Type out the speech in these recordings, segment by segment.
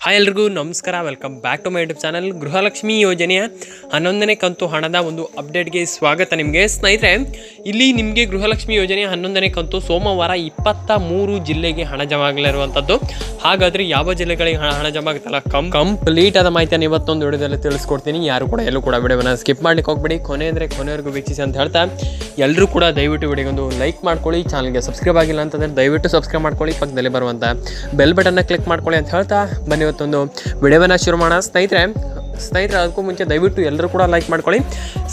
Hi ಎಲ್ರಿಗೂ ನಮಸ್ಕಾರ, welcome back to my YouTube channel. Gruhalakshmi ಯೋಜನೆಯ 11ನೇ ಕಂತು ಹಣದ ಒಂದು ಅಪ್ಡೇಟ್ಗೆ ಸ್ವಾಗತ. ನಿಮಗೆ ಸ್ನೇಹಿತರೆ, ಇಲ್ಲಿ ನಿಮಗೆ ಗೃಹಲಕ್ಷ್ಮಿ ಯೋಜನೆಯ 11ನೇ ಕಂತು ಸೋಮವಾರ 23 ಜಿಲ್ಲೆಗೆ ಹಣ ಜಮಾ ಆಗಲಿರುವಂಥದ್ದು. ಹಾಗಾದರೆ ಯಾವ ಜಿಲ್ಲೆಗಳಿಗೆ ಹಣ ಜಮಾ ಆಗುತ್ತಲ್ಲ, ಕಂಪ್ಲೀಟ್ ಆದ ಮಾಹಿತಿಯನ್ನು ಇವತ್ತೊಂದು ವಿಡಿಯೋದಲ್ಲಿ ತಿಳಿಸ್ಕೊಡ್ತೀನಿ. ಯಾರು ಕೂಡ ಎಲ್ಲೂ ಕೂಡ ವಿಡಿಯೋವನ್ನು ಸ್ಕಿಪ್ ಮಾಡ್ಲಿಕ್ಕೆ ಹೋಗ್ಬೇಡಿ, ಕೊನೆವರೆಗೂ ವೀಕ್ಷಿಸಿ ಅಂತ ಹೇಳ್ತಾ, ಎಲ್ಲರೂ ಕೂಡ ದಯವಿಟ್ಟು ವಿಡಿಯೋಗೊಂದು ಲೈಕ್ ಮಾಡ್ಕೊಳ್ಳಿ. ಚಾನಲ್ಗೆ ಸಬ್ಸ್ಕ್ರೈಬ್ ಆಗಿಲ್ಲ ಅಂತಂದರೆ ದಯವಿಟ್ಟು ಸಬ್ಸ್ಕ್ರೈಬ್ ಮಾಡ್ಕೊಳ್ಳಿ, ಪಕ್ಕದಲ್ಲಿ ಬರುವಂಥ ಬೆಲ್ ಬಟನ್ನ ಕ್ಲಿಕ್ ಮಾಡ್ಕೊಳ್ಳಿ ಅಂತ ಹೇಳ್ತಾ ಬನ್ನಿ ಇವತ್ತೊಂದು ವಿಡಿಯೋವನ್ನು ಶುರು ಮಾಡೋಣ. ಸ್ನೇಹಿತರೆ ಅದಕ್ಕೂ ಮುಂಚೆ ದಯವಿಟ್ಟು ಎಲ್ಲರೂ ಕೂಡ ಲೈಕ್ ಮಾಡ್ಕೊಳ್ಳಿ.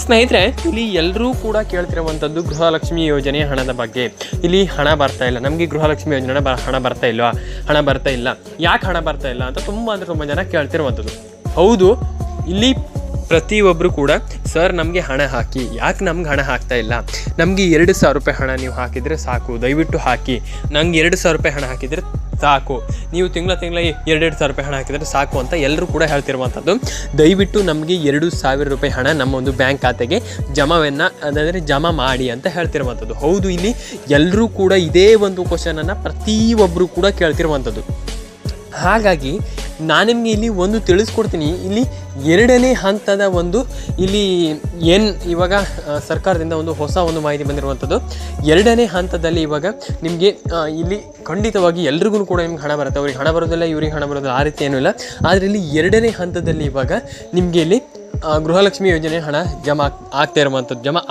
ಸ್ನೇಹಿತರೆ, ಇಲ್ಲಿ ಎಲ್ಲರೂ ಕೂಡ ಕೇಳ್ತಿರುವಂಥದ್ದು ಗೃಹಲಕ್ಷ್ಮಿ ಯೋಜನೆಯ ಹಣದ ಬಗ್ಗೆ. ಇಲ್ಲಿ ಹಣ ಬರ್ತಾ ಇಲ್ಲ, ನಮಗೆ ಗೃಹಲಕ್ಷ್ಮಿ ಯೋಜನೆ ಹಣ ಬರ್ತಾ ಇಲ್ವಾ, ಹಣ ಬರ್ತಾ ಇಲ್ಲ, ಯಾಕೆ ಹಣ ಬರ್ತಾ ಇಲ್ಲ ಅಂತ ತುಂಬ ಜನ ಕೇಳ್ತಿರುವಂಥದ್ದು. ಹೌದು, ಇಲ್ಲಿ ಪ್ರತಿಯೊಬ್ಬರು ಕೂಡ ಸರ್ ನಮಗೆ ಹಣ ಹಾಕಿ, ಯಾಕೆ ನಮ್ಗೆ ಹಣ ಹಾಕ್ತಾ ಇಲ್ಲ, ನಮಗೆ 2,000 ರೂಪಾಯಿ ಹಣ ನೀವು ಹಾಕಿದರೆ ಸಾಕು, ದಯವಿಟ್ಟು ಹಾಕಿ. ನಂಗೆ 2,000 ರೂಪಾಯಿ ಹಣ ಹಾಕಿದರೆ ಸಾಕು, ನೀವು ತಿಂಗಳ 2,000 ರೂಪಾಯಿ ಹಣ ಹಾಕಿದರೆ ಸಾಕು ಅಂತ ಎಲ್ಲರೂ ಕೂಡ ಹೇಳ್ತಿರುವಂಥದ್ದು. ದಯವಿಟ್ಟು ನಮಗೆ 2,000 ರೂಪಾಯಿ ಹಣ ನಮ್ಮ ಒಂದು ಬ್ಯಾಂಕ್ ಖಾತೆಗೆ ಜಮಾ ಮಾಡಿ ಅಂತ ಹೇಳ್ತಿರುವಂಥದ್ದು. ಹೌದು, ಇಲ್ಲಿ ಎಲ್ಲರೂ ಕೂಡ ಇದೇ ಒಂದು ಕ್ವಶನನ್ನು ಪ್ರತಿಯೊಬ್ಬರು ಕೂಡ ಕೇಳ್ತಿರುವಂಥದ್ದು. ಹಾಗಾಗಿ ನಾನು ನಿಮಗೆ ಇಲ್ಲಿ ಒಂದು ತಿಳಿಸ್ಕೊಡ್ತೀನಿ. ಇಲ್ಲಿ 2ನೇ ಹಂತದ ಒಂದು ಇಲ್ಲಿ ಇವಾಗ ಸರ್ಕಾರದಿಂದ ಹೊಸ ಮಾಹಿತಿ ಬಂದಿರುವಂಥದ್ದು. 2ನೇ ಹಂತದಲ್ಲಿ ಇವಾಗ ನಿಮಗೆ ಇಲ್ಲಿ ಖಂಡಿತವಾಗಿ ಎಲ್ರಿಗೂ ಕೂಡ ನಿಮ್ಗೆ ಹಣ ಬರುತ್ತೆ. ಅವ್ರಿಗೆ ಹಣ ಬರೋದಿಲ್ಲ, ಇವ್ರಿಗೆ ಹಣ ಬರೋದಿಲ್ಲ, ಆ ರೀತಿ ಏನೂ ಇಲ್ಲ. ಆದರೆ ಇಲ್ಲಿ 2ನೇ ಹಂತದಲ್ಲಿ ಇವಾಗ ನಿಮಗೆ ಇಲ್ಲಿ ಗೃಹಲಕ್ಷ್ಮಿ ಯೋಜನೆ ಹಣ ಜಮಾ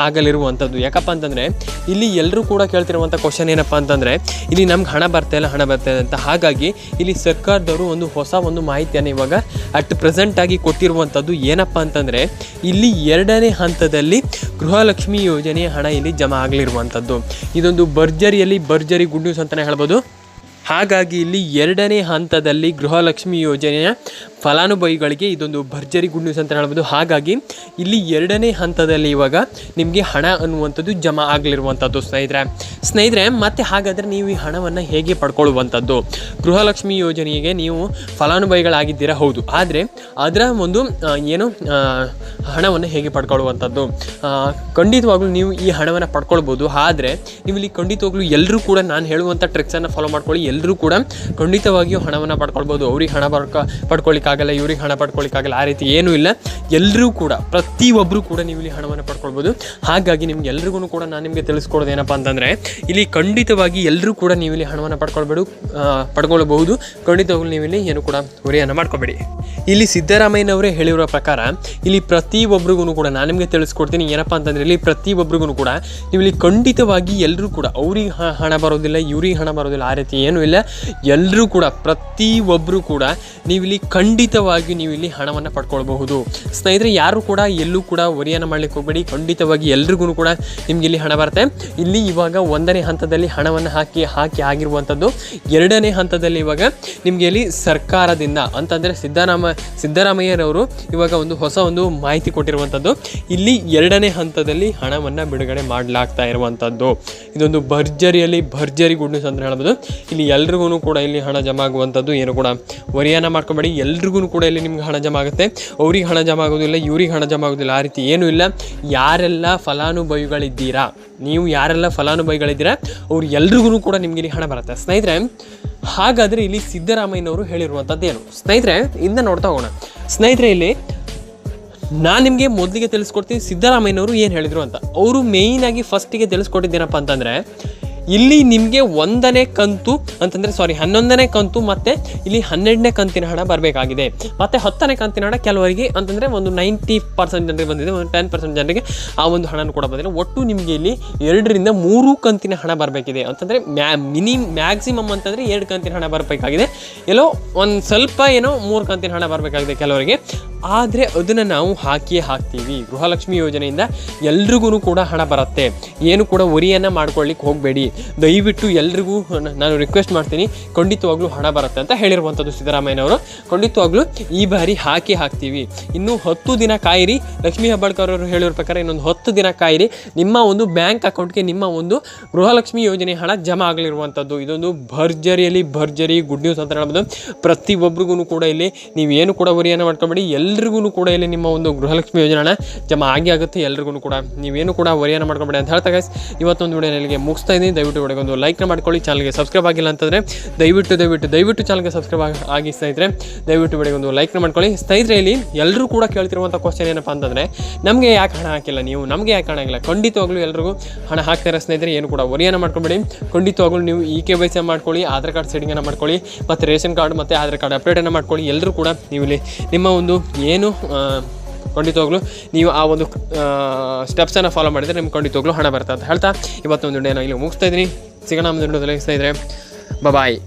ಆಗಲಿರುವಂಥದ್ದು. ಯಾಕಪ್ಪ ಅಂತಂದರೆ ಇಲ್ಲಿ ಎಲ್ಲರೂ ಕೂಡ ಕೇಳ್ತಿರುವಂಥ ಕ್ವಶನ್ ಏನಪ್ಪ ಅಂತಂದರೆ, ಇಲ್ಲಿ ನಮ್ಗೆ ಹಣ ಬರ್ತಾ ಇಲ್ಲ ಅಂತ. ಹಾಗಾಗಿ ಇಲ್ಲಿ ಸರ್ಕಾರದವರು ಹೊಸ ಮಾಹಿತಿಯನ್ನು ಇವಾಗ ಪ್ರೆಸೆಂಟಾಗಿ ಕೊಟ್ಟಿರುವಂಥದ್ದು. ಏನಪ್ಪ ಅಂತಂದರೆ, ಇಲ್ಲಿ 2ನೇ ಹಂತದಲ್ಲಿ ಗೃಹಲಕ್ಷ್ಮಿ ಯೋಜನೆಯ ಹಣ ಇಲ್ಲಿ ಜಮಾ ಆಗಲಿರುವಂಥದ್ದು. ಇದೊಂದು ಭರ್ಜರಿ ಗುಡ್ ನ್ಯೂಸ್ ಅಂತಲೇ ಹೇಳ್ಬೋದು. ಹಾಗಾಗಿ ಇಲ್ಲಿ 2ನೇ ಹಂತದಲ್ಲಿ ಗೃಹಲಕ್ಷ್ಮಿ ಯೋಜನೆಯ ಫಲಾನುಭವಿಗಳಿಗೆ ಇದೊಂದು ಭರ್ಜರಿ ಗುಡ್ ನ್ಯೂಸ್ ಅಂತ ಹೇಳ್ಬೋದು. ಹಾಗಾಗಿ ಇಲ್ಲಿ 2ನೇ ಹಂತದಲ್ಲಿ ಇವಾಗ ನಿಮಗೆ ಹಣ ಅನ್ನುವಂಥದ್ದು ಜಮಾ ಆಗಲಿರುವಂಥದ್ದು. ಸ್ನೇಹಿತರೆ ಮತ್ತೆ ಹಾಗಾದರೆ ನೀವು ಈ ಹಣವನ್ನು ಹೇಗೆ ಪಡ್ಕೊಳ್ಳುವಂಥದ್ದು? ಗೃಹಲಕ್ಷ್ಮಿ ಯೋಜನೆಗೆ ನೀವು ಫಲಾನುಭವಿಗಳಾಗಿದ್ದೀರಾ, ಹೌದು. ಆದರೆ ಅದರ ಒಂದು ಹಣವನ್ನು ಹೇಗೆ ಪಡ್ಕೊಳ್ಳುವಂಥದ್ದು? ಖಂಡಿತವಾಗ್ಲೂ ನೀವು ಈ ಹಣವನ್ನು ಪಡ್ಕೊಳ್ಬೋದು. ಆದರೆ ನೀವು ಇಲ್ಲಿ ಖಂಡಿತವಾಗ್ಲೂ ಎಲ್ಲರೂ ಕೂಡ ನಾನು ಹೇಳುವಂಥ ಟ್ರಿಕ್ಸನ್ನು ಫಾಲೋ ಮಾಡ್ಕೊಳ್ಳಿ. ಎಲ್ಲರೂ ಕೂಡ ಖಂಡಿತವಾಗಿಯೂ ಹಣವನ್ನು ಪಡ್ಕೊಳ್ಬೋದು. ಅವ್ರಿಗೆ ಹಣ ಪಡ್ಕೊಳ್ಳಿಕ್ಕಾಗಲ್ಲ, ಇವ್ರಿಗೆ ಹಣ ಪಡ್ಕೊಳ್ಳಿಕ್ಕಾಗಲ್ಲ, ಆ ರೀತಿ ಏನೂ ಇಲ್ಲ. ಎಲ್ಲರೂ ಕೂಡ ಪ್ರತಿಯೊಬ್ಬರು ಕೂಡ ನೀವು ಇಲ್ಲಿ ಹಣವನ್ನು ಪಡ್ಕೊಳ್ಬೋದು. ಹಾಗಾಗಿ ನಿಮ್ಗೆ ಎಲ್ರಿಗೂ ಕೂಡ ನಾನು ನಿಮಗೆ ತಿಳಿಸ್ಕೊಡೋದು ಏನಪ್ಪ ಅಂತಂದರೆ, ಇಲ್ಲಿ ಖಂಡಿತವಾಗಿ ಎಲ್ಲರೂ ಕೂಡ ನೀವು ಇಲ್ಲಿ ಹಣವನ್ನು ಪಡ್ಕೊಳ್ಬಹುದು. ಖಂಡಿತವಾಗ್ಲೂ ನೀವು ಇಲ್ಲಿ ಏನು ಕೂಡ ಹೊರೆಯನ್ನು ಮಾಡ್ಕೊಬೇಡಿ. ಇಲ್ಲಿ ಸಿದ್ದರಾಮಯ್ಯನವರೇ ಹೇಳಿರೋ ಪ್ರಕಾರ ಇಲ್ಲಿ ಪ್ರತಿಯೊಬ್ಬರಿಗೂ ಕೂಡ ನಾನು ನಿಮಗೆ ತಿಳಿಸ್ಕೊಡ್ತೀನಿ. ಏನಪ್ಪ ಅಂತಂದರೆ, ಇಲ್ಲಿ ಪ್ರತಿಯೊಬ್ಬರಿಗೂ ಕೂಡ ನೀವು ಇಲ್ಲಿ ಖಂಡಿತವಾಗಿ ಎಲ್ಲರೂ ಕೂಡ ಅವ್ರಿಗೆ ಹಣ ಬರೋದಿಲ್ಲ, ಇವ್ರಿಗೆ ಹಣ ಬರೋದಿಲ್ಲ, ಆ ರೀತಿ ಏನೂ ಇಲ್ಲ. ಎಲ್ಲರೂ ಕೂಡ ಪ್ರತಿಯೊಬ್ಬರು ಕೂಡ ನೀವಿಲ್ಲಿ ಖಂಡಿತವಾಗಿ ನೀವು ಇಲ್ಲಿ ಹಣವನ್ನು ಪಡ್ಕೊಳ್ಬಹುದು. ಸ್ನೇಹಿತರೆ, ಯಾರು ಕೂಡ ಎಲ್ಲೂ ಕೂಡ ಹೊರೆಯನ್ನು ಮಾಡ್ಲಿಕ್ಕೆ ಹೋಗಬೇಡಿ. ಖಂಡಿತವಾಗಿ ಎಲ್ರಿಗೂ ಕೂಡ ನಿಮ್ಗೆ ಇಲ್ಲಿ ಹಣ ಬರುತ್ತೆ. ಇಲ್ಲಿ ಇವಾಗ 1ನೇ ಹಂತದಲ್ಲಿ ಹಣವನ್ನು ಹಾಕಿ ಆಗಿರುವಂಥದ್ದು. 2ನೇ ಹಂತದಲ್ಲಿ ಇವಾಗ ನಿಮಗೆ ಇಲ್ಲಿ ಸರ್ಕಾರದಿಂದ ಅಂತಂದರೆ ಸಿದ್ದರಾಮಯ್ಯರವರು ಇವಾಗ ಹೊಸ ಮಾಹಿತಿ ಕೊಟ್ಟಿರುವಂಥದ್ದು. ಇಲ್ಲಿ 2ನೇ ಹಂತದಲ್ಲಿ ಹಣವನ್ನು ಬಿಡುಗಡೆ ಮಾಡಲಾಗ್ತಾ ಇರುವಂಥದ್ದು. ಇದೊಂದು ಭರ್ಜರಿ ಗುಡ್ ನ್ಯೂಸ್ ಅಂತ ಹೇಳ್ಬೋದು. ಇಲ್ಲಿ ಎಲ್ರಿಗೂ ಕೂಡ ಇಲ್ಲಿ ಹಣ ಜಮಾ ಆಗುವಂಥದ್ದು. ಏನು ಕೂಡ ಹೊರೆಯನ್ನು ಮಾಡ್ಕೊಬೇಡಿ. ಎಲ್ರಿಗೂ ಕೂಡ ಇಲ್ಲಿ ನಿಮ್ಗೆ ಹಣ ಜಮಾ ಆಗುತ್ತೆ. ಅವ್ರಿಗೆ ಹಣ ಜಮಾ ಆಗೋದಿಲ್ಲ, ಇವ್ರಿಗೆ ಹಣ ಜಮಾ ಆಗೋದಿಲ್ಲ, ಆ ರೀತಿ ಏನೂ ಇಲ್ಲ. ಯಾರೆಲ್ಲ ಫಲಾನುಭವಿಗಳಿದ್ದೀರಾ ಅವ್ರು ಎಲ್ರಿಗೂ ಕೂಡ ನಿಮ್ಗೆ ಇಲ್ಲಿ ಹಣ ಬರುತ್ತೆ. ಸ್ನೇಹಿತರೆ, ಹಾಗಾದರೆ ಇಲ್ಲಿ ಸಿದ್ದರಾಮಯ್ಯನವರು ಹೇಳಿರುವಂಥದ್ದು ಏನು? ಸ್ನೇಹಿತರೆ, ನೋಡ್ತಾ ಹೋಗೋಣ. ಸ್ನೇಹಿತರೆ, ಇಲ್ಲಿ ನಾನು ನಿಮಗೆ ಮೊದಲಿಗೆ ತಿಳಿಸ್ಕೊಡ್ತೀನಿ ಸಿದ್ದರಾಮಯ್ಯನವರು ಏನು ಹೇಳಿದರು ಅಂತ. ಅವರು ಮೇಯ್ನಾಗಿ ಫಸ್ಟಿಗೆ ತಿಳಿಸ್ಕೊಟ್ಟಿದ್ದೇನಪ್ಪ ಅಂತಂದರೆ, ಇಲ್ಲಿ ನಿಮಗೆ 11ನೇ ಕಂತು ಮತ್ತು ಇಲ್ಲಿ 12ನೇ ಕಂತಿನ ಹಣ ಬರಬೇಕಾಗಿದೆ. ಮತ್ತು 10ನೇ ಕಂತಿನ ಹಣ ಕೆಲವರಿಗೆ ಅಂತಂದರೆ 90% ಜನರಿಗೆ ಬಂದಿದೆ, 10% ಜನರಿಗೆ ಆ ಹಣನ ಕೂಡ ಬಂದಿದೆ. ಒಟ್ಟು ನಿಮಗೆ ಇಲ್ಲಿ 2ರಿಂದ 3 ಕಂತಿನ ಹಣ ಬರಬೇಕಿದೆ. ಅಂತಂದರೆ ಮ್ಯಾಕ್ಸಿಮಮ್ ಅಂತಂದರೆ 2 ಕಂತಿನ ಹಣ ಬರಬೇಕಾಗಿದೆ. ಎಲ್ಲೋ ಒಂದು ಸ್ವಲ್ಪ 3 ಕಂತಿನ ಹಣ ಬರಬೇಕಾಗಿದೆ ಕೆಲವರಿಗೆ. ಆದರೆ ಅದನ್ನು ನಾವು ಹಾಕ್ತೀವಿ. ಗೃಹಲಕ್ಷ್ಮಿ ಯೋಜನೆಯಿಂದ ಎಲ್ರಿಗೂ ಕೂಡ ಹಣ ಬರುತ್ತೆ. ಏನು ಕೂಡ ಹೊರೆಯನ್ನು ಮಾಡ್ಕೊಳ್ಳಿಕ್ಕೆ ಹೋಗಬೇಡಿ. ದಯವಿಟ್ಟು ಎಲ್ರಿಗೂ ನಾನು ರಿಕ್ವೆಸ್ಟ್ ಮಾಡ್ತೀನಿ, ಖಂಡಿತವಾಗ್ಲೂ ಹಣ ಬರುತ್ತೆ ಅಂತ ಹೇಳಿರುವಂಥದ್ದು ಸಿದ್ದರಾಮಯ್ಯನವರು. ಖಂಡಿತವಾಗ್ಲೂ ಈ ಬಾರಿ ಹಾಕ್ತೀವಿ. ಇನ್ನೂ 10 ದಿನ ಕಾಯಿರಿ. ಲಕ್ಷ್ಮೀ ಹೆಬ್ಬಾಳ್ಕರ್ ಅವರು ಹೇಳಿರೋ ಪ್ರಕಾರ ಇನ್ನೊಂದು 10 ದಿನ ಕಾಯಿರಿ. ನಿಮ್ಮ ಬ್ಯಾಂಕ್ ಅಕೌಂಟ್ಗೆ ನಿಮ್ಮ ಗೃಹಲಕ್ಷ್ಮಿ ಯೋಜನೆ ಹಣ ಜಮಾ ಆಗಲಿರುವಂಥದ್ದು. ಇದೊಂದು ಭರ್ಜರಿ ಗುಡ್ ನ್ಯೂಸ್ ಅಂತ ಹೇಳ್ಬೋದು. ಪ್ರತಿಯೊಬ್ಬರಿಗೂ ಕೂಡ ಇಲ್ಲಿ ನೀವೇನು ಕೂಡ ಹೊರೆಯನ್ನು ಮಾಡ್ಕೊಬೇಡಿ. ಎಲ್ರಿಗೂ ಕೂಡ ಇಲ್ಲಿ ನಿಮ್ಮ ಒಂದು ಗೃಹಲಕ್ಷ್ಮಿ ಯೋಜನೆ ಹಣ ಜಮಾ ಆಗುತ್ತೆ ಎಲ್ರಿಗೂ ಕೂಡ. ನೀವೇನು ಕೂಡ ವರಿಯನ್ನು ಮಾಡ್ಕೊಬೇಡಿ ಅಂತ ಹೇಳ್ತಾ ಗೈಸ್ ಇವತ್ತೊಂದು ವಿಡಿಯೋ ಇಲ್ಲಿಗೆ ಮುಗಿಸ್ತಾ ಇದ್ದೀನಿ. ದಯವಿಟ್ಟು ವಿಡಿಯೋಗೆ ಒಂದು ಲೈಕ್ನ ಮಾಡ್ಕೊಳ್ಳಿ. ಚಾನಲ್ಗೆ ಸಬ್ಸ್ಕ್ರೈಬ್ ಆಗಿಲ್ಲ ಅಂತಂದರೆ ದಯವಿಟ್ಟು ಚಾನಲ್ಗೆ ಸಬ್ಸ್ಕ್ರೈಬ್ ಆಗಿ ಸ್ನೇಹಿತರೆ. ದಯವಿಟ್ಟು ವಿಡಿಯೋಗೆ ಒಂದು ಲೈಕ್ನ ಮಾಡ್ಕೊಳ್ಳಿ ಸ್ನೇಹಿತರೆ. ಇಲ್ಲಿ ಎಲ್ಲರೂ ಕೂಡ ಕೇಳ್ತಿರುವಂಥ ಕ್ವಶನ್ ಏನಪ್ಪ ಅಂತಂದರೆ ನಮಗೆ ಯಾಕೆ ಹಣ ಹಾಕಿಲ್ಲ ನೀವು, ನಮಗೆ ಯಾಕೆ ಹಣ ಹಾಕಿಲ್ಲ? ಖಂಡಿತವಾಗ್ಲೂ ಎಲ್ರಿಗೂ ಹಣ ಹಾಕ್ತಾರೆ ಸ್ನೇಹಿತರೆ. ಏನು ಕೂಡ ವರಿಯನ್ನು ಮಾಡ್ಕೊಬೇಡಿ. ಖಂಡಿತವಾಗ್ಲೂ ನೀವು KYC ಮಾಡ್ಕೊಳ್ಳಿ, ಆಧಾರ್ ಕಾರ್ಡ್ ಸೆಟ್ಟಿಂಗನ್ನು ಮಾಡ್ಕೊಳ್ಳಿ, ಮತ್ತು ರೇಷನ್ ಕಾರ್ಡ್ ಮತ್ತು ಆಧಾರ್ ಕಾರ್ಡ್ ಅಪ್ಡೇಟನ್ನು ಮಾಡ್ಕೊಳ್ಳಿ. ಎಲ್ಲರೂ ಕೂಡ ನೀವು ಇಲ್ಲಿ ನಿಮ್ಮ ಒಂದು ಏನು ಖಂಡಿತವಾಗ್ಲೂ ನೀವು ಆ ಒಂದು ಸ್ಟೆಪ್ಸನ್ನು ಫಾಲೋ ಮಾಡಿದರೆ ನಿಮ್ಗೆ ಖಂಡಿತವಾಗ್ಲೂ ಹಣ ಬರುತ್ತೆ ಅಂತ ಹೇಳ್ತಾ ಇವತ್ತೊಂದು ವಿಡಿಯೋನ ಇಲ್ಲಿ ಮುಗಿಸ್ತಾ ಇದ್ದೀನಿ. ಸಿಗೋಣ ಮುಂದಿನ ವಿಡಿಯೋದಲ್ಲಿ ಸ್ನೇಹಿತರೆ. ಬಾಯ್.